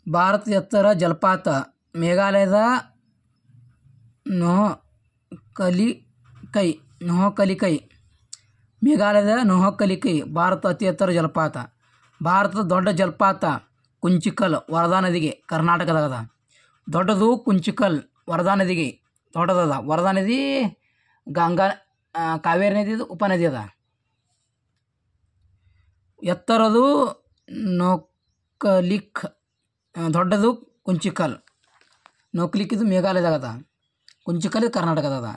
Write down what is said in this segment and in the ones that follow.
ಭಾರತದ ಎತ್ತರ ಜಲಪಾತ ಮೇಘಾಲಯದ ನೋಹಕಲಿಕೈ ಮೇಘಾಲಯದ ನೋಹಕಲಿಕೈ ಭಾರತದ ಅತಿ ಎತ್ತರ ಜಲಪಾತ. ಭಾರತದ ದೊಡ್ಡ ಜಲಪಾತ ಕುಂಚಿಕಲ್ ವರದಾ ನದಿಗೆ ಕರ್ನಾಟಕದಾಗದ. ದೊಡ್ಡದು ಕುಂಚಿಕಲ್ ವರದಾ ನದಿಗೆ ದೊಡ್ಡದದ. ವರದಾ ನದಿ ಗಂಗಾ ಕಾವೇರಿ ನದಿ ಉಪನದಿ ಅದ. ಎತ್ತರದು ನೋಕಲಿಕ್, ದೊಡ್ಡದು ಕುಂಚಿಕಲ್. ನೋಕ್ಲಿಕ್ ಇದು ಮೇಘಾಲಯದಾಗದ, ಕುಂಚಿಕಲ್ ಕರ್ನಾಟಕದಾಗ.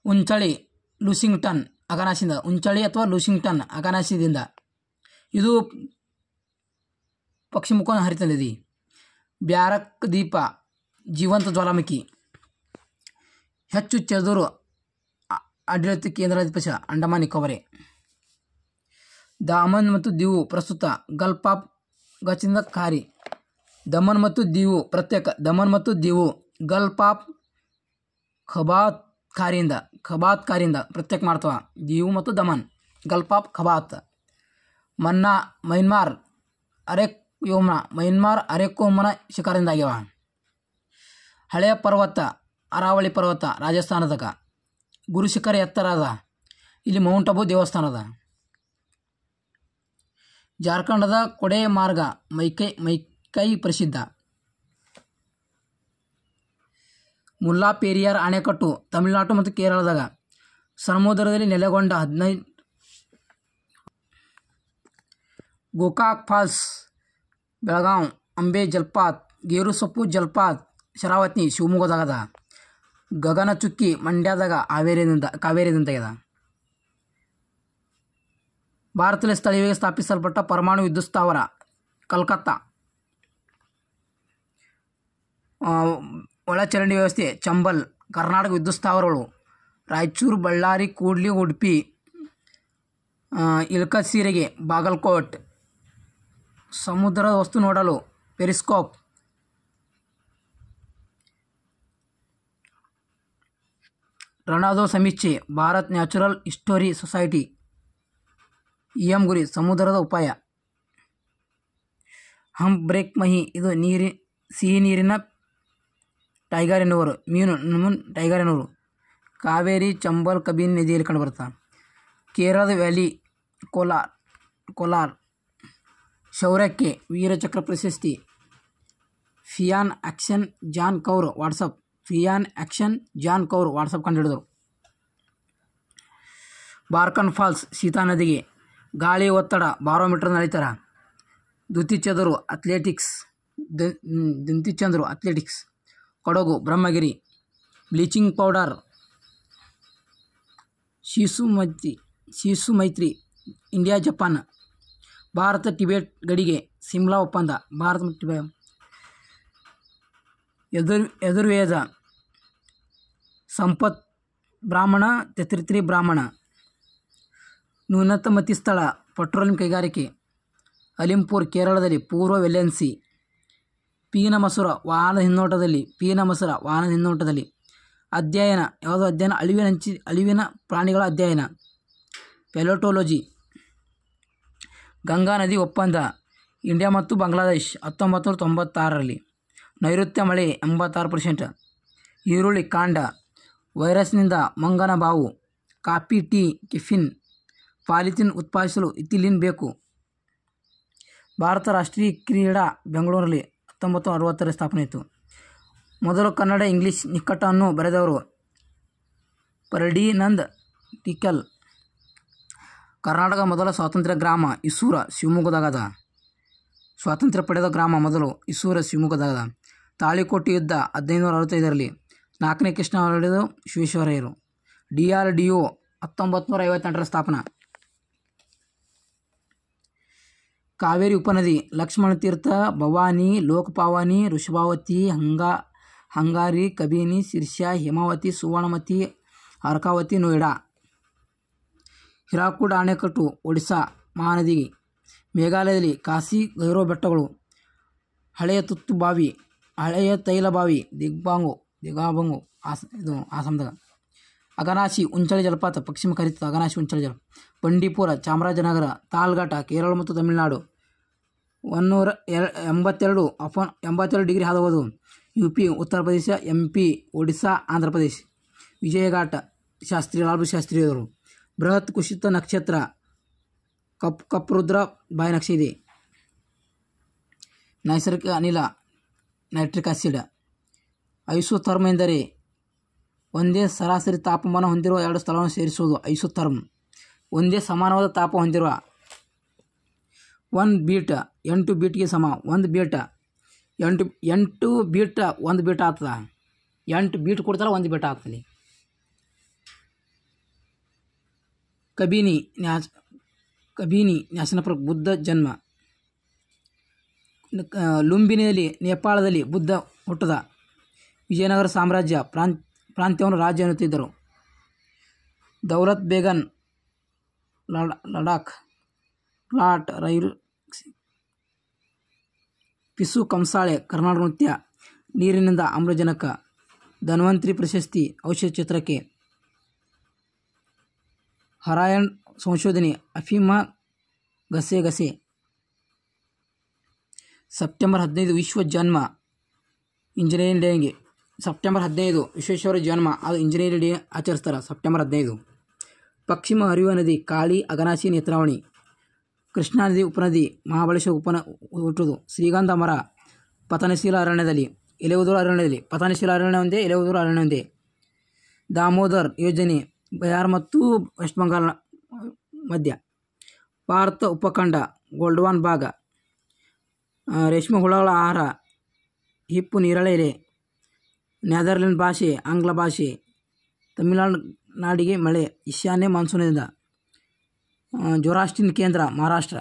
ಉಂಚಳಿ ಲೂಸಿಂಗ್ಟನ್ ಅಘನಾಶಿಂದ, ಉಂಚಳಿ ಅಥವಾ ಲೂಸಿಂಗ್ಟನ್ ಅಘನಾಶಿದಿಂದ ಇದು ಪಶ್ಚಿಮಕ್ಕೆ ಹರಿತ ನದಿ. ಬ್ಯಾರಕ್ ದ್ವೀಪ ಜೀವಂತ ಜ್ವಾಲಾಮುಖಿ. ಹೆಚ್ಚು ಚದುರು ಆಡಳಿತ ಕೇಂದ್ರಾಧಿಪತಿ ಅಂಡಮಾನ್ ನಿಕೋಬಾರ್. ದಾಮನ್ ಮತ್ತು ದಿವು ಪ್ರಸ್ತುತ ಗಲ್ಫ್ ಆಫ್ ಕಚ್ಚಿಂದ ಖಾರಿ. ದಮನ್ ಮತ್ತು ದಿವು ಪ್ರತ್ಯೇಕ. ದಮನ್ ಮತ್ತು ದಿವು ಗಲ್ಫ್ ಆಫ್ ಖಬಾತ್ ಕಾರಿಂದ ಪ್ರತ್ಯೇಕ ಮಾಡ್ತವ. ದಿವು ಮತ್ತು ದಮನ್ ಗಲ್ಫ್ ಆಫ್ ಖಬಾತ್. ಮೈನ್ಮಾರ್ ಅರೆಕೋಮನ ಶಿಖರದಿಂದ ಆಗ್ಯಾವ. ಹಳೆಯ ಪರ್ವತ ಅರಾವಳಿ ಪರ್ವತ ರಾಜಸ್ಥಾನದಾಗ. ಗುರು ಶಿಖರ ಎತ್ತರ ಅದ. ಇಲ್ಲಿ ಮೌಂಟ್ ಅಬು ದೇವಸ್ಥಾನ ಅದ. ಜಾರ್ಖಂಡದ ಕೊಡೆ ಮಾರ್ಗ ಮೈಕೈ ಪ್ರಸಿದ್ಧ. ಮುಲ್ಲಾ ಪೆರಿಯಾರ್ ಅಣೆಕಟ್ಟು ತಮಿಳುನಾಡು ಮತ್ತು ಕೇರಳದಾಗ. ಸಮುದ್ರದಲ್ಲಿ ನೆಲೆಗೊಂಡ 15 ಗೋಕಾಕ್ ಫಾಲ್ಸ್ ಬೆಳಗಾಂ. ಅಂಬೆ ಜಲಪಾತ್, ಗೇರುಸೊಪ್ಪು ಜಲಪಾತ್ ಶರಾವತಿ ಶಿವಮೊಗ್ಗದಾಗದ. ಗಗನಚುಕ್ಕಿ ಮಂಡ್ಯದಾಗ ಕಾವೇರಿದಿಂದ ತೆಗೆದ. ಭಾರತದಲ್ಲಿ ಸ್ಥಳೀಯವಾಗಿ ಸ್ಥಾಪಿಸಲ್ಪಟ್ಟ ಪರಮಾಣು ವಿದ್ಯುತ್ ಸ್ಥಾವರ ಕಲ್ಕತ್ತಾ. ಒಳಚರಂಡಿ ವ್ಯವಸ್ಥೆ ಚಂಬಲ್. ಕರ್ನಾಟಕ ವಿದ್ಯುತ್ ಸ್ಥಾವರಗಳು ರಾಯಚೂರು, ಬಳ್ಳಾರಿ, ಕೂಡ್ಲಿ, ಉಡುಪಿ, ಇಳಕಸೀರೆಗೆ, ಬಾಗಲಕೋಟ್. ಸಮುದ್ರದ ವಸ್ತು ನೋಡಲು ಪೆರಿಸ್ಕೋಪ್. ರಣಾದೋ ಸಮೀಕ್ಷೆ ಭಾರತ್ ನ್ಯಾಚುರಲ್ ಹಿಸ್ಟೋರಿ ಸೊಸೈಟಿ. ಗುರಿ ಸಮುದ್ರದ ಉಪಾಯ. ಹಂಪ್ ಬ್ರೇಕ್ ಮಹಿ ಇದು ಸಿಹಿ ನೀರಿನ ಟೈಗರ್ ಎನ್ನುವರು. ಟೈಗರ್ ಎನ್ನುವರು. ಕಾವೇರಿ, ಚಂಬಲ್, ಕಬಿನಿ ನದಿಯಲ್ಲಿ ಕಂಡುಬರುತ್ತಾರೆ. ಕೇರಳದ ವ್ಯಾಲಿ ಕೋಲಾರ್. ಶೌರ್ಯಕ್ಕೆ ವೀರಚಕ್ರ ಪ್ರಶಸ್ತಿ. ಫಿಯಾನ್ ಆಕ್ಷನ್ ಜಾನ್ ಕೌರ್ ವಾಟ್ಸಪ್ ಕಂಡುಹಿಡಿದರು. ಬಾರ್ಕನ್ ಫಾಲ್ಸ್ ಸೀತಾ ನದಿಗೆ. ಗಾಳಿ ಒತ್ತಡ ಬಾರೋಮೀಟರ್ ಅಳಿತಾರ. ದ್ಯುತಿಚಂದ್ರು athletics. Kodagu Brahmagiri. Bleaching powder ಶಿಶು ಮೈತ್ರಿ ಇಂಡಿಯಾ ಜಪಾನ್. ಭಾರತ ಟಿಬೆಟ್ ಗಡಿಗೆ ಸಿಮ್ಲಾ ಒಪ್ಪಂದ. ಭಾರತ ಮತ್ತು ಟಿಬೆಟ್. ಯಜುರ್ವೇದ ಸಂಪತ್ ಬ್ರಾಹ್ಮಣ, ತತ್ರಿತ್ರಿ ಬ್ರಾಹ್ಮಣ. ನ್ಯೂನತಮತಿ ಸ್ಥಳ ಪೆಟ್ರೋಲಿಯಂ ಕೈಗಾರಿಕೆ. ಅಲಿಂಪುರ್ ಕೇರಳದಲ್ಲಿ. ಪೂರ್ವ ವೆಲೆನ್ಸಿ. ಪೀನ ಮಸೂರ ವಾಹನದ ಹಿನ್ನೋಟದಲ್ಲಿ. ಅಧ್ಯಯನ ಯಾವುದೋ ಅಧ್ಯಯನ ಅಳಿವಿನ ಪ್ರಾಣಿಗಳ ಅಧ್ಯಯನ ಪ್ಯಾಲಿಯೋಟೋಲಜಿ. ಗಂಗಾ ನದಿ ಒಪ್ಪಂದ ಇಂಡಿಯಾ ಮತ್ತು ಬಾಂಗ್ಲಾದೇಶ್ 1996ರಲ್ಲಿ. ನೈಋತ್ಯ ಮಳೆ 86%. ಈರುಳ್ಳಿ ಕಾಂಡ. ವೈರಸ್ನಿಂದ ಮಂಗನ ಬಾವು. Coffee, tea, caffeine. ಪಾಲಿಥಿನ್ ಉತ್ಪಾದಿಸಲು ಇಥಿಲೀನ್ ಬೇಕು. ಭಾರತ ರಾಷ್ಟ್ರೀಯ ಕ್ರೀಡಾ ಬೆಂಗಳೂರಲ್ಲಿ 1960ರಲ್ಲಿ ಸ್ಥಾಪನೆಯಾಯಿತು. ಮೊದಲು ಕನ್ನಡ ಇಂಗ್ಲಿಷ್ ನಿಘಂಟನ್ನು ಬರೆದವರು ಫರ್ಡಿನಾಂದ್ ಟಿಕ್ಕಲ್. ಕರ್ನಾಟಕ ಮೊದಲ ಸ್ವಾತಂತ್ರ್ಯ ಗ್ರಾಮ ಇಸೂರ ಶಿವಮೊಗ್ಗದಾಗದ. ಸ್ವಾತಂತ್ರ್ಯ ಪಡೆದ ಗ್ರಾಮ ಮೊದಲು ಇಸೂರ ಶಿವಮೊಗ್ಗದಾಗದ. ತಾಳಿಕೋಟೆ ಯುದ್ಧ 1565ರಲ್ಲಿ. 4ನೇ ಕೃಷ್ಣ ಹೊಡೆದು ವಿಶ್ವೇಶ್ವರಯ್ಯರು. DRDO 1958ರ ಸ್ಥಾಪನಾ. ಕಾವೇರಿ ಉಪನದಿ. ಲಕ್ಷ್ಮಣ ತೀರ್ಥ, ಭವಾನಿ, ಲೋಕಪಾವನಿ, ವೃಷಭಾವತಿ, ಹಂಗಾರಿ, ಕಬಿನಿ, ಶಿರ್ಷಾ, ಹೇಮಾವತಿ, ಸುವರ್ಣಮತಿ, ಅರ್ಕಾವತಿ, ನೋಯ್ಡಾ. ಹಿರಾಕುಡ್ ಅಣೆಕಟ್ಟು ಒಡಿಶಾ ಮಹಾನದಿಗೆ. ಮೇಘಾಲಯದಲ್ಲಿ ಖಾಸಿ ಗೈರೋ ಬೆಟ್ಟಗಳು. ಹಳೆಯ ತುತ್ತು ಬಾವಿ, ಹಳೆಯ ತೈಲ ಬಾವಿ ದಿಗಾಬಂಗು ಇದು ಆಸಾಮದಾಗ. ಅಘನಾಶಿ ಉಂಚಳಿ ಜಲಪಾತ ಪಶ್ಚಿಮ ಹರಿತ. ಅಘನಾಶಿ ಉಂಚಳಿ ಬಂಡೀಪುರ ಚಾಮರಾಜನಗರ. ತಾಲ್ಘಾಟ ಕೇರಳ ಮತ್ತು Tamil Nadu. 82 degree ಹಾದುವುದು. UP, Uttar Pradesh, MP, Odisha, Andhra Pradesh. ವಿಜಯಘಾಟ Shastri Lal Bahadur ಶಾಸ್ತ್ರಿಯವರು. ಬೃಹತ್ ಕುಶಿತ ನಕ್ಷತ್ರ ಕಪ್ರುದ್ರ ಬಾಯಿ ನಕ್ಷೆ ಇದೆ. ನೈಸರ್ಗಿಕ ಅನಿಲ ನೈಟ್ರಿಕ್ ಆಸಿಡ್. ಐಸೋಥರ್ಮ್ ಎಂದರೆ ಒಂದೇ ಸರಾಸರಿ ತಾಪಮಾನ ಹೊಂದಿರುವ ಎರಡು ಸ್ಥಳವನ್ನು ಸೇರಿಸುವುದು. ಐಸೋಥರ್ಮ್ ಒಂದೇ ಸಮಾನವಾದ ತಾಪ ಹೊಂದಿರುವ. 1 ಬೀಟ್ 8 ಬೀಟ್ಗೆ ಸಮ. 1 ಬೀಟ್ 8 ಬೀಟ್ 1 ಬೀಟ್ ಆಗ್ತದೆ. 8 ಬೀಟ್ ಕೊಡ್ತಾರೆ, 1 ಬೀಟ್ ಆಗ್ತದೆ. ಕಬಿನಿ ನ್ಯಾಷನಲ್ ಪಾರ್ಕ್, ಬುದ್ಧ ಜನ್ಮ. ಲುಂಬಿನಿಯಲ್ಲಿ ನೇಪಾಳದಲ್ಲಿ ಬುದ್ಧ ಹುಟ್ಟದ. ವಿಜಯನಗರ ಸಾಮ್ರಾಜ್ಯ ಪ್ರಾಂತ್ಯವನ್ನು ರಾಜ್ಯ ಎನ್ನುತ್ತಿದ್ದರು. ದೌಲತ್ ಬೇಗನ್ ಲಡಾಖ್ ಪ್ಲಾಟ್ ರೈಲು. ಪಿಸು ಕಂಸಾಳೆ ಕರ್ನಾಟಕ ನೃತ್ಯ. ನೀರಿನಿಂದ ಆಮ್ಲಜನಕ. ಧನ್ವಂತರಿ ಪ್ರಶಸ್ತಿ ಔಷಧ ಚಿತ್ರಕ್ಕೆ. ಹರಾಯಣ್ ಸಂಶೋಧನೆ ಅಫೀಮ ಗಸೆ. ಸೆಪ್ಟೆಂಬರ್ 15 ವಿಶ್ವ ಜನ್ಮ ಇಂಜಿನಿಯರಿಂಗ್ ಡೇಗೆ. ಸೆಪ್ಟೆಂಬರ್ 15 ವಿಶ್ವೇಶ್ವರ ಜನ್ಮ, ಅದು ಇಂಜಿನಿಯರಿಂಗ್ ಡೇ ಆಚರಿಸ್ತಾರೆ ಸೆಪ್ಟೆಂಬರ್ 15. ಪಶ್ಚಿಮ ಹರಿಯುವ ನದಿ ಕಾಳಿ, ಅಘನಾಶಿ, ನೇತ್ರಾವಣಿ. ಕೃಷ್ಣಾ ನದಿ ಉಪನದಿ ಮಹಾಬಳೇಶ್ವರ ಹುಟ್ಟುವುದು. ಶ್ರೀಗಂಧ ಮರ ಪತನಶೀಲ ಅರಣ್ಯದಲ್ಲಿ, ಎಲೆಯುದುರು ಅರಣ್ಯದಲ್ಲಿ. ಪತನಶೀಲ ಅರಣ್ಯ ಒಂದೇ, ಎಲೆಯುದುರು ಅರಣ್ಯ ಒಂದೇ. ದಾಮೋದರ್ ಯೋಜನೆ ಬಿಹಾರ ಮತ್ತು ವೆಸ್ಟ್ ಬೆಂಗಾಲ್ ಮಧ್ಯ. ಭಾರತ ಉಪಖಂಡ ಗೋಲ್ಡ್ವಾನ್ ಭಾಗ. ರೇಷ್ಮೆ ಹುಳಗಳ ಆಹಾರ ಹಿಪ್ಪು, ನೇರಳೆ ಎಲೆ. ನೆದರ್ಲೆಂಡ್ ಭಾಷೆ ಆಂಗ್ಲ ಭಾಷೆ. ತಮಿಳುನಾಡಿಗೆ ಮಳೆ ಈಶಾನ್ಯ ಮಾನ್ಸೂನ್ನಿಂದ. ಜೊರಾಸ್ಟ್ರಿಯನ್ ಕೇಂದ್ರ ಮಹಾರಾಷ್ಟ್ರ.